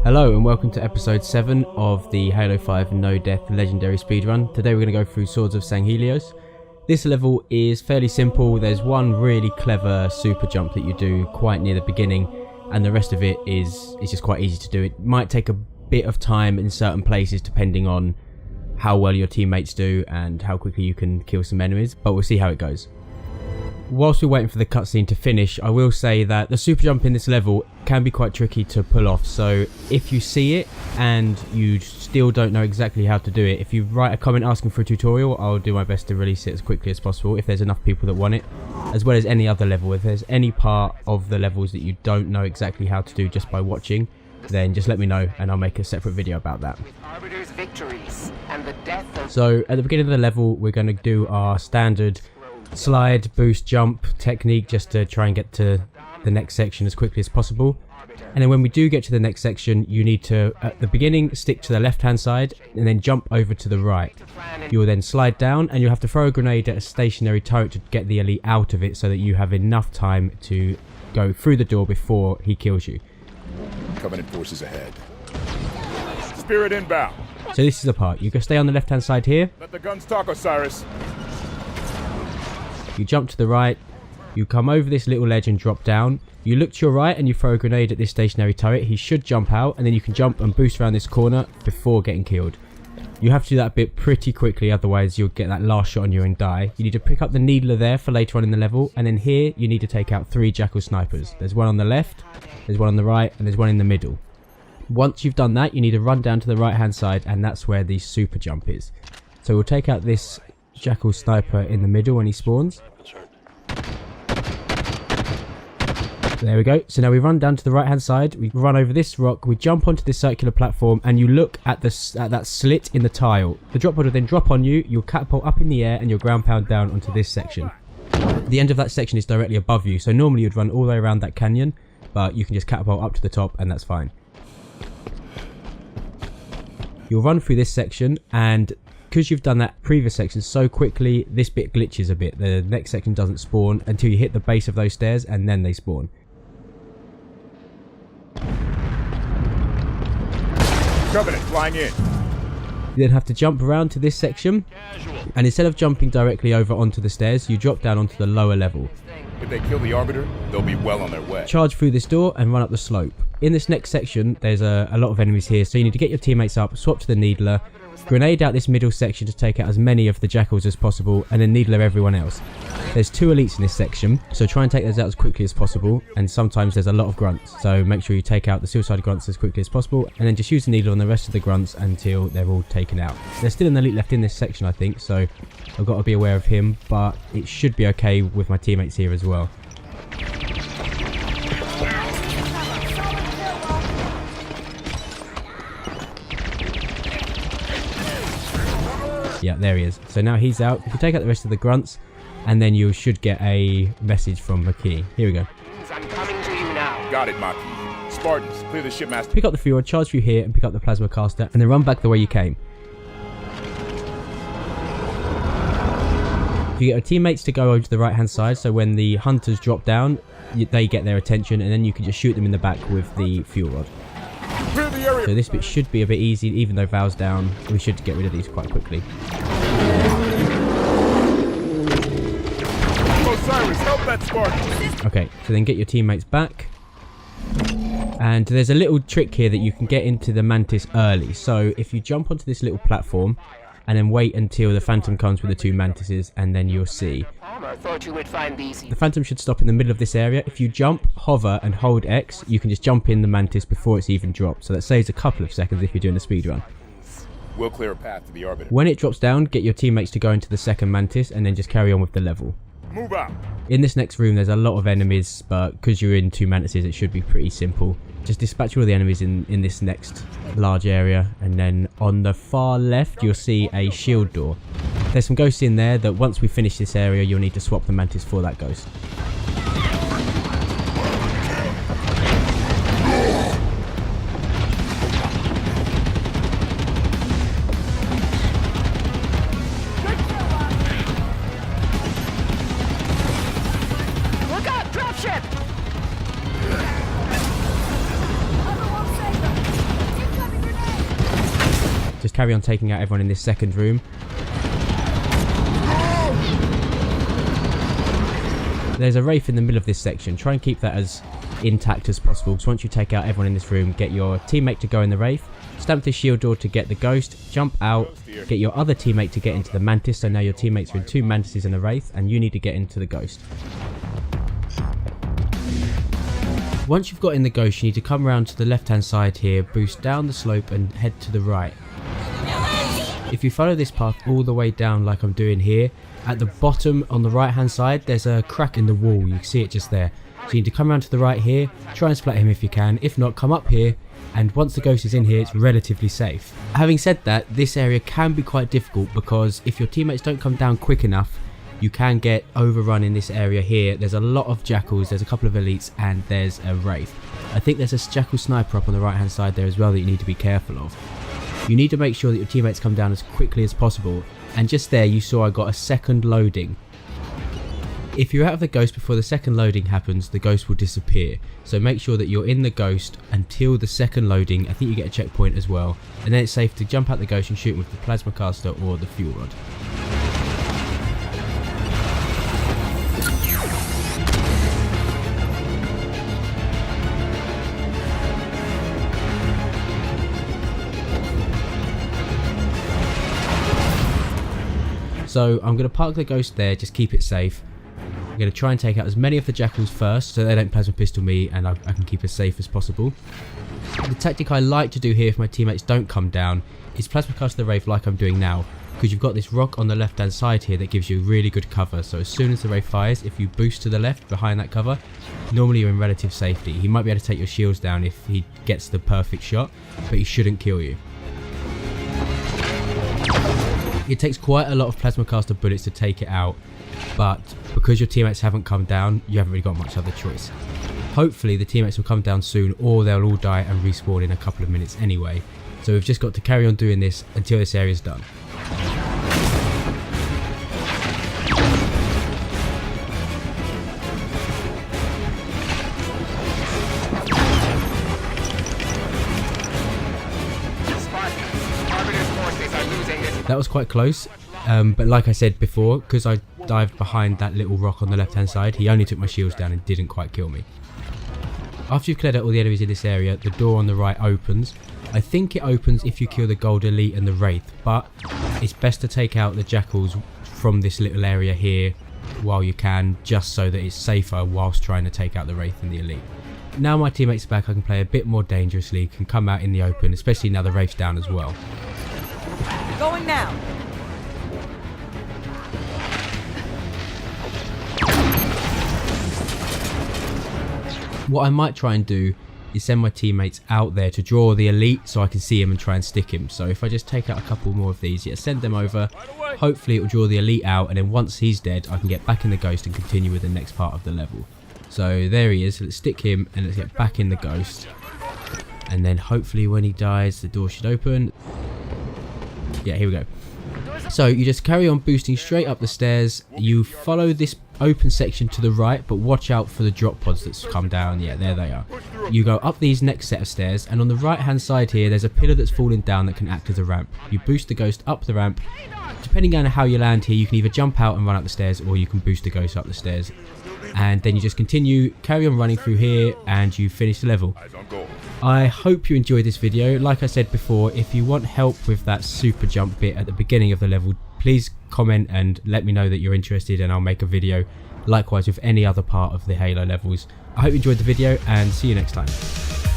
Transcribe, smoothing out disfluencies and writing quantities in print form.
Hello and welcome to episode 7 of the Halo 5 No Death Legendary Speedrun. Today we're going to go through Swords of Sanghelios. This level is fairly simple. There's one really clever super jump that you do quite near the beginning, and the rest of it is just quite easy to do. It might take a bit of time in certain places depending on how well your teammates do and how quickly you can kill some enemies, but we'll see how it goes. Whilst we're waiting for the cutscene to finish, I will say that the super jump in this level can be quite tricky to pull off. So if you see it and you still don't know exactly how to do it, if you write a comment asking for a tutorial, I'll do my best to release it as quickly as possible if there's enough people that want it, as well as any other level. If there's any part of the levels that you don't know exactly how to do just by watching, then just let me know and I'll make a separate video about that. So at the beginning of the level, we're going to do our standard slide, boost, jump technique just to try and get to the next section as quickly as possible. And then when we do get to the next section, you need to, at the beginning, stick to the left hand side and then jump over to the right. You will then slide down and you'll have to throw a grenade at a stationary turret to get the elite out of it so that you have enough time to go through the door before he kills you. Covenant forces ahead. Spirit inbound. So this is the part. You can stay on the left hand side here. Let the guns talk, Osiris. You jump to the right, you come over this little ledge and drop down. You look to your right and you throw a grenade at this stationary turret. He should jump out and then you can jump and boost around this corner before getting killed. You have to do that bit pretty quickly, otherwise you'll get that last shot on you and die. You need to pick up the needler there for later on in the level, and then here you need to take out 3 jackal snipers. There's one on the left, there's one on the right, and there's one in the middle. Once you've done that, you need to run down to the right hand side, and that's where the super jump is. So we'll take out this jackal sniper in the middle when he spawns. There we go. So now we run down to the right hand side, we run over this rock, we jump onto this circular platform, and you look at that slit in the tile. The drop pod will then drop on you, you'll catapult up in the air and you'll ground pound down onto this section. The end of that section is directly above you, so normally you'd run all the way around that canyon, but you can just catapult up to the top and that's fine. You'll run through this section, and because you've done that previous section so quickly, this bit glitches a bit. The next section doesn't spawn until you hit the base of those stairs and then they spawn. Covenant flying in. You then have to jump around to this section, and instead of jumping directly over onto the stairs, you drop down onto the lower level. If they kill the Arbiter, they'll be well on their way. Charge through this door and run up the slope. In this next section, there's a lot of enemies here, so you need to get your teammates up, swap to the needler, grenade out this middle section to take out as many of the jackals as possible, and then needler everyone else. There's 2 elites in this section, so try and take those out as quickly as possible, and sometimes there's a lot of grunts, so make sure you take out the suicide grunts as quickly as possible, and then just use the needler on the rest of the grunts until they're all taken out. There's still an elite left in this section, I think, so I've got to be aware of him, but it should be okay with my teammates here as well. Yeah, there he is. So now he's out. You can take out the rest of the grunts, and then you should get a message from Maki. Here we go. I'm coming to you now. Got it, Maki. Spartans, clear the shipmaster. Pick up the fuel, charge through here, and pick up the plasma caster, and then run back the way you came. You get your teammates to go over to the right hand side, so when the hunters drop down, they get their attention, and then you can just shoot them in the back with the fuel rod. Clear the area. So this bit should be a bit easy, even though Val's down. We should get rid of these quite quickly. Osiris, help that Spartan. Okay, so then get your teammates back. And there's a little trick here that you can get into the Mantis early. So if you jump onto this little platform and then wait until the Phantom comes with the 2 Mantises, and then you'll see. I thought you would find these. The Phantom should stop in the middle of this area. If you jump, hover and hold X, you can just jump in the Mantis before it's even dropped. So that saves a couple of seconds if you're doing a speedrun. We'll clear a path to the Arbiter. When it drops down, get your teammates to go into the second Mantis and then just carry on with the level. Move out. In this next room, there's a lot of enemies, but because you're in 2 Mantises, it should be pretty simple. Just dispatch all the enemies in this next large area, and then on the far left, you'll see a shield door. There's some ghosts in there that once we finish this area, you'll need to swap the Mantis for that ghost. Look out! Dropship! just carry on taking out everyone in this second room. There's a wraith in the middle of this section. Try and keep that as intact as possible, because once you take out everyone in this room, get your teammate to go in the wraith, stamp the shield door to get the ghost, jump out, get your other teammate to get into the mantis. So now your teammates are in 2 mantises and a wraith, and you need to get into the ghost. Once you've got in the ghost, you need to come around to the left hand side here, boost down the slope and head to the right. If you follow this path all the way down like I'm doing here, at the bottom on the right hand side there's a crack in the wall, you can see it just there. So you need to come around to the right here, try and splat him if you can, if not come up here, and once the ghost is in here it's relatively safe. Having said that, this area can be quite difficult because if your teammates don't come down quick enough, you can get overrun in this area here. There's a lot of jackals, there's a couple of elites, and there's a wraith. I think there's a jackal sniper up on the right hand side there as well that you need to be careful of. You need to make sure that your teammates come down as quickly as possible, and just there you saw I got a second loading. If you're out of the ghost before the second loading happens, the ghost will disappear. So make sure that you're in the ghost until the second loading. I think you get a checkpoint as well, and then it's safe to jump out the ghost and shoot with the plasma caster or the fuel rod. So I'm going to park the ghost there, just keep it safe. I'm going to try and take out as many of the jackals first so they don't plasma pistol me and I can keep as safe as possible. The tactic I like to do here if my teammates don't come down is plasma cast the wraith like I'm doing now, because you've got this rock on the left hand side here that gives you really good cover. So as soon as the wraith fires, if you boost to the left behind that cover, normally you're in relative safety. He might be able to take your shields down if he gets the perfect shot, but he shouldn't kill you. It takes quite a lot of plasma caster bullets to take it out, but because your teammates haven't come down, you haven't really got much other choice. Hopefully the teammates will come down soon, or they'll all die and respawn in a couple of minutes anyway. So we've just got to carry on doing this until this area is done. That was quite close, but like I said before, because I dived behind that little rock on the left hand side, he only took my shields down and didn't quite kill me. After you've cleared out all the enemies in this area, the door on the right opens. I think it opens if you kill the gold elite and the wraith, but it's best to take out the jackals from this little area here while you can, just so that it's safer whilst trying to take out the wraith and the elite. Now my teammates are back, I can play a bit more dangerously, can come out in the open, especially now the wraith's down as well. Going now. What I might try and do is send my teammates out there to draw the elite so I can see him and try and stick him. So if I just take out a couple more of these, yeah, send them over, hopefully it will draw the elite out, and then once he's dead I can get back in the ghost and continue with the next part of the level. So there he is, let's stick him and let's get back in the ghost, and then hopefully when he dies the door should open. Yeah, here we go. So you just carry on boosting straight up the stairs. You follow this open section to the right, but watch out for the drop pods that's come down. Yeah, there they are. You go up these next set of stairs, and on the right hand side here there's a pillar that's fallen down that can act as a ramp. You boost the ghost up the ramp. Depending on how you land here, you can either jump out and run up the stairs, or you can boost the ghost up the stairs. And then you just carry on running through here, and you finish the level. I hope you enjoyed this video. Like I said before, if you want help with that super jump bit at the beginning of the level, please comment and let me know that you're interested, and I'll make a video. Likewise with any other part of the Halo levels. I hope you enjoyed the video, and see you next time.